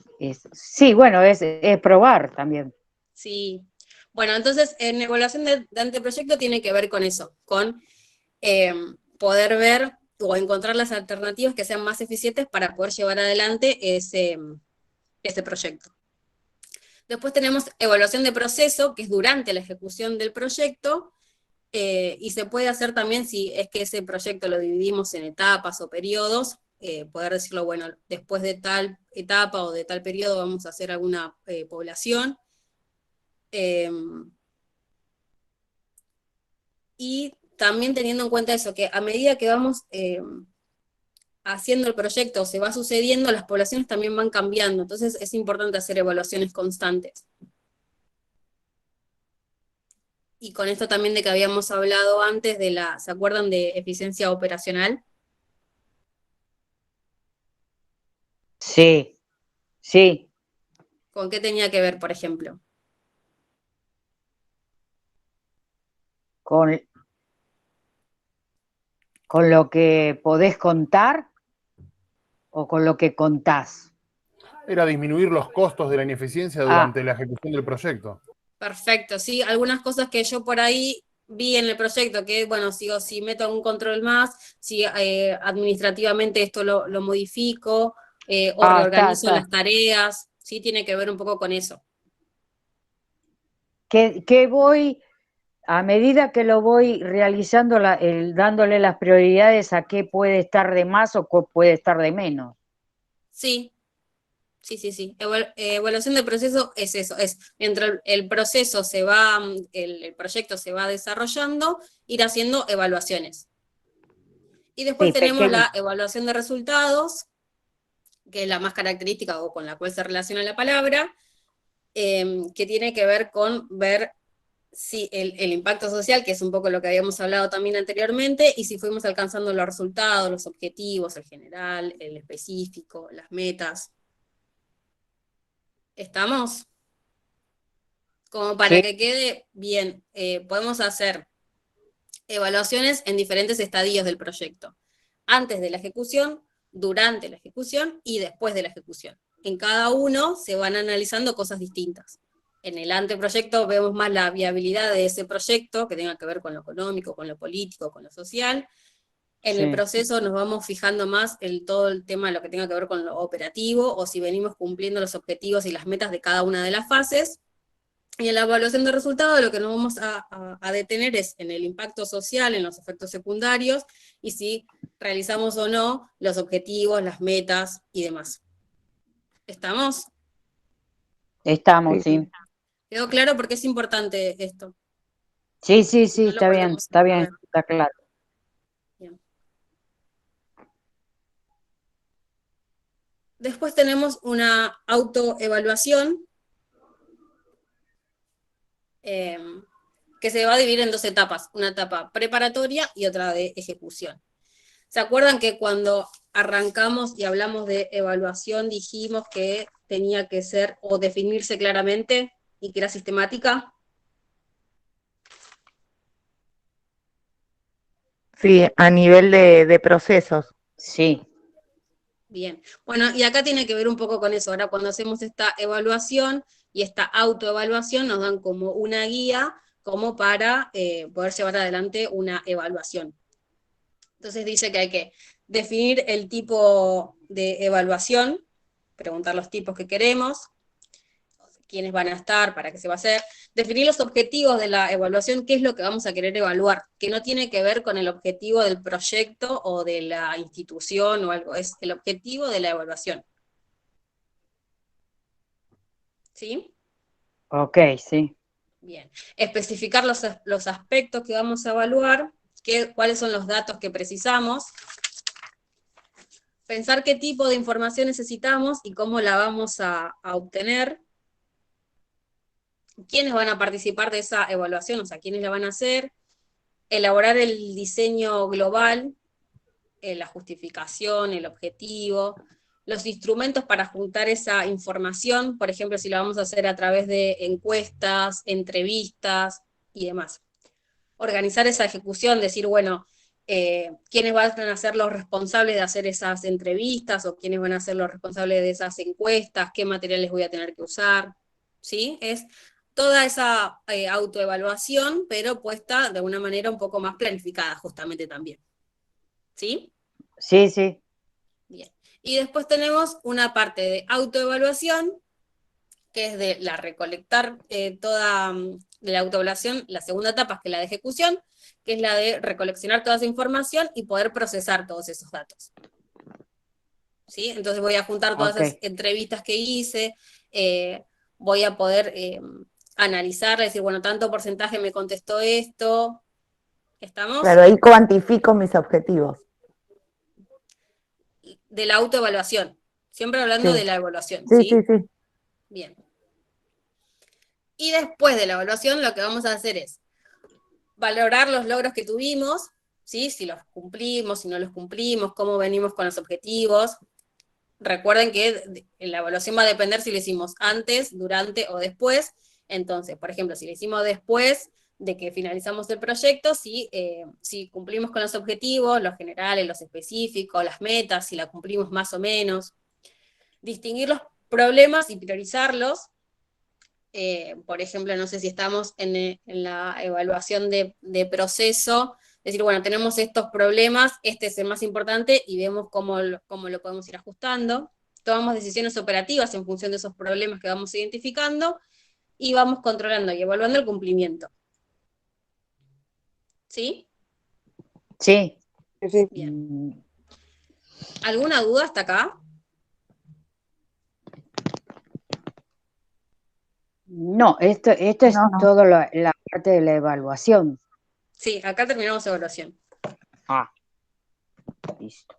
bueno, es probar también. Sí. Bueno, entonces en evaluación de anteproyecto tiene que ver con eso, con poder ver o encontrar las alternativas que sean más eficientes para poder llevar adelante ese proyecto. Después tenemos evaluación de proceso, que es durante la ejecución del proyecto, y se puede hacer también si es que ese proyecto lo dividimos en etapas o periodos, poder decirlo, bueno, después de tal etapa o de tal periodo vamos a hacer alguna población. Y también teniendo en cuenta eso, que a medida que vamos haciendo el proyecto, se va sucediendo, las poblaciones también van cambiando, entonces es importante hacer evaluaciones constantes. Y con esto también de que habíamos hablado antes de ¿se acuerdan de eficiencia operacional? Sí, sí. ¿Con qué tenía que ver, por ejemplo? Con lo que podés contar o con lo que contás. Era disminuir los costos de la ineficiencia durante la ejecución del proyecto. Perfecto, sí, algunas cosas que yo por ahí vi en el proyecto, que bueno, si meto algún control más, si administrativamente esto lo modifico, o reorganizo las tareas, sí, tiene que ver un poco con eso. Que voy, a medida que lo voy realizando, dándole las prioridades a qué puede estar de más o qué puede estar de menos. Sí. Evaluación de proceso es eso, es mientras el proceso el proyecto se va desarrollando, ir haciendo evaluaciones. Y después tenemos la evaluación de resultados, que es la más característica o con la cual se relaciona la palabra, que tiene que ver con ver si el impacto social, que es un poco lo que habíamos hablado también anteriormente, y si fuimos alcanzando los resultados, los objetivos, el general, el específico, las metas. ¿Estamos? Como para que quede bien, podemos hacer evaluaciones en diferentes estadios del proyecto. Antes de la ejecución, durante la ejecución y después de la ejecución. En cada uno se van analizando cosas distintas. En el anteproyecto vemos más la viabilidad de ese proyecto, que tenga que ver con lo económico, con lo político, con lo social. En el proceso nos vamos fijando más en todo el tema de lo que tenga que ver con lo operativo, o si venimos cumpliendo los objetivos y las metas de cada una de las fases. Y en la evaluación de resultados lo que nos vamos a detener es en el impacto social, en los efectos secundarios, y si realizamos o no los objetivos, las metas y demás. ¿Estamos? Estamos, sí. ¿Quedó claro? Porque es importante esto. Sí, está bien, está claro. Bien. Después tenemos una autoevaluación, que se va a dividir en dos etapas, una etapa preparatoria y otra de ejecución. ¿Se acuerdan que cuando arrancamos y hablamos de evaluación dijimos que tenía que ser o definirse claramente y que era sistemática? Sí, a nivel de procesos. Sí. Bien, bueno, y acá tiene que ver un poco con eso. Ahora cuando hacemos esta evaluación y esta autoevaluación nos dan como una guía como para poder llevar adelante una evaluación. Entonces dice que hay que definir el tipo de evaluación, preguntar los tipos que queremos, quiénes van a estar, para qué se va a hacer, definir los objetivos de la evaluación, qué es lo que vamos a querer evaluar, que no tiene que ver con el objetivo del proyecto o de la institución o algo, es el objetivo de la evaluación. ¿Sí? Ok, sí. Bien. Especificar los aspectos que vamos a evaluar, cuáles son los datos que precisamos, pensar qué tipo de información necesitamos y cómo la vamos a obtener, quiénes van a participar de esa evaluación, o sea, quiénes la van a hacer, elaborar el diseño global, la justificación, el objetivo, los instrumentos para juntar esa información, por ejemplo, si la vamos a hacer a través de encuestas, entrevistas y demás. Organizar esa ejecución, decir, bueno, quiénes van a ser los responsables de hacer esas entrevistas, o quiénes van a ser los responsables de esas encuestas, qué materiales voy a tener que usar, ¿sí? Es toda esa autoevaluación, pero puesta de una manera un poco más planificada, justamente también. ¿Sí? Sí, sí. Bien. Y después tenemos una parte de autoevaluación, que es de la recolectar toda de la autoevaluación, la segunda etapa, que es la de ejecución, que es la de recoleccionar toda esa información y poder procesar todos esos datos. ¿Sí? Entonces voy a juntar todas esas entrevistas que hice, voy a poder analizar, decir, bueno, tanto porcentaje me contestó esto. ¿Estamos? Claro, ahí cuantifico mis objetivos. De la autoevaluación. Siempre hablando Sí. de la evaluación. Sí, ¿sí? sí, sí. Bien. Y después de la evaluación lo que vamos a hacer es valorar los logros que tuvimos, ¿sí? Si los cumplimos, si no los cumplimos, cómo venimos con los objetivos. Recuerden que la evaluación va a depender si lo hicimos antes, durante o después. Entonces, por ejemplo, si lo hicimos después de que finalizamos el proyecto, si cumplimos con los objetivos, los generales, los específicos, las metas, si la cumplimos más o menos. Distinguir los problemas y priorizarlos. Por ejemplo, no sé si estamos en la evaluación de proceso, decir, bueno, tenemos estos problemas, este es el más importante, y vemos cómo lo podemos ir ajustando. Tomamos decisiones operativas en función de esos problemas que vamos identificando, y vamos controlando y evaluando el cumplimiento. ¿Sí? Sí. Bien. ¿Alguna duda hasta acá? No, esto es todo la parte de la evaluación. Sí, acá terminamos evaluación. Ah, listo.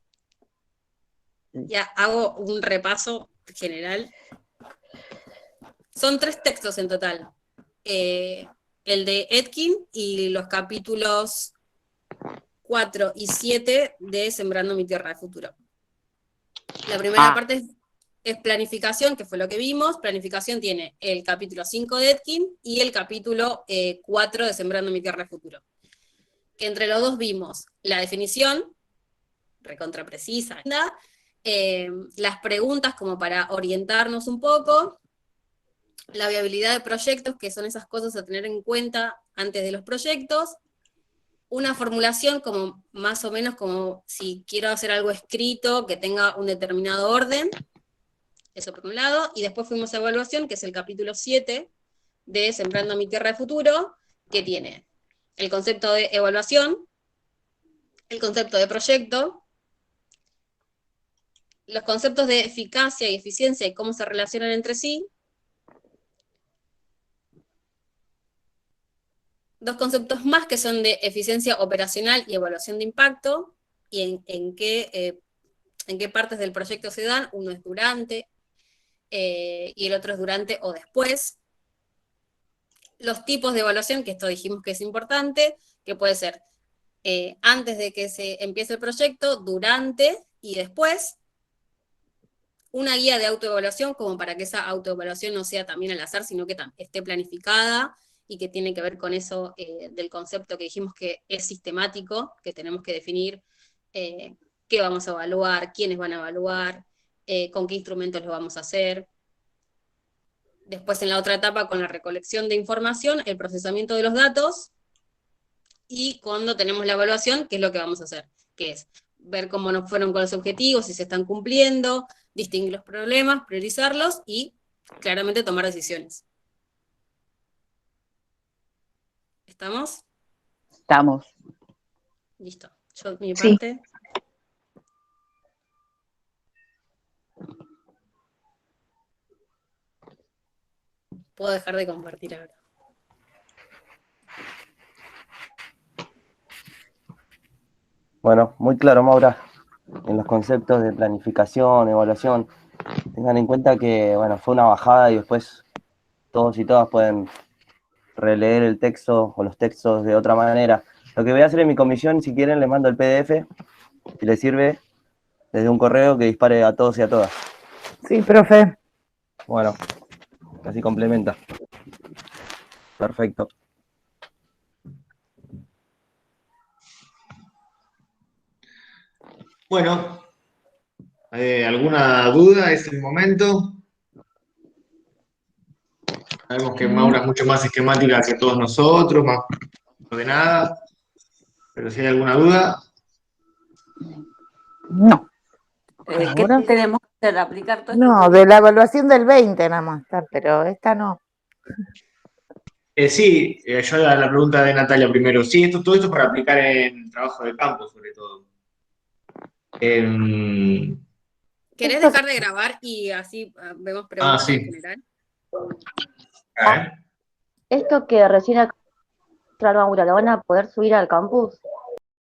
Ya hago un repaso general. Son 3 textos en total. El de Etkin y los capítulos 4 y 7 de Sembrando mi Tierra de Futuro. La primera parte es planificación, que fue lo que vimos. Planificación tiene el capítulo 5 de Etkin y el capítulo 4 de Sembrando mi Tierra de Futuro. Entre los dos vimos la definición, recontra precisa, las preguntas como para orientarnos un poco, la viabilidad de proyectos, que son esas cosas a tener en cuenta antes de los proyectos, una formulación como más o menos como si quiero hacer algo escrito que tenga un determinado orden, eso por un lado, y después fuimos a evaluación, que es el capítulo 7 de Sembrando mi Tierra de Futuro, que tiene el concepto de evaluación, el concepto de proyecto, los conceptos de eficacia y eficiencia y cómo se relacionan entre sí, 2 conceptos más que son de eficiencia operacional y evaluación de impacto, y en qué partes del proyecto se dan. Uno es durante, y el otro es durante o después. Los tipos de evaluación, que esto dijimos que es importante, que puede ser antes de que se empiece el proyecto, durante y después. Una guía de autoevaluación, como para que esa autoevaluación no sea también al azar, sino que esté planificada, y que tiene que ver con eso del concepto que dijimos que es sistemático, que tenemos que definir qué vamos a evaluar, quiénes van a evaluar, con qué instrumentos lo vamos a hacer. Después en la otra etapa con la recolección de información, el procesamiento de los datos, y cuando tenemos la evaluación, ¿qué es lo que vamos a hacer? Que es ver cómo nos fueron con los objetivos, si se están cumpliendo, distinguir los problemas, priorizarlos y claramente tomar decisiones. ¿Estamos? Estamos. Listo. Yo, mi Sí. parte. Puedo dejar de compartir ahora. Bueno, muy claro, Maura, en los conceptos de planificación, evaluación. Tengan en cuenta que, bueno, fue una bajada y después todos y todas pueden releer el texto o los textos de otra manera. Lo que voy a hacer en mi comisión, si quieren, les mando el PDF, si les sirve, desde un correo que dispare a todos y a todas. Sí, profe. Bueno, así complementa. Perfecto. Bueno, ¿alguna duda? Es el momento. Sabemos que Maura es mucho más esquemática que todos nosotros, más ordenada. Pero si hay alguna duda. No. ¿Qué Ahora. tenemos que hacer? ¿Aplicar todo esto? No, de la evaluación del 20 nada más, pero esta no. Sí, yo la pregunta de Natalia primero. Sí, todo esto es para aplicar en trabajo de campo, sobre todo. ¿Querés dejar de grabar y así vemos preguntas sí. en general? Esto que recién aclaró Maura, ¿lo van a poder subir al campus?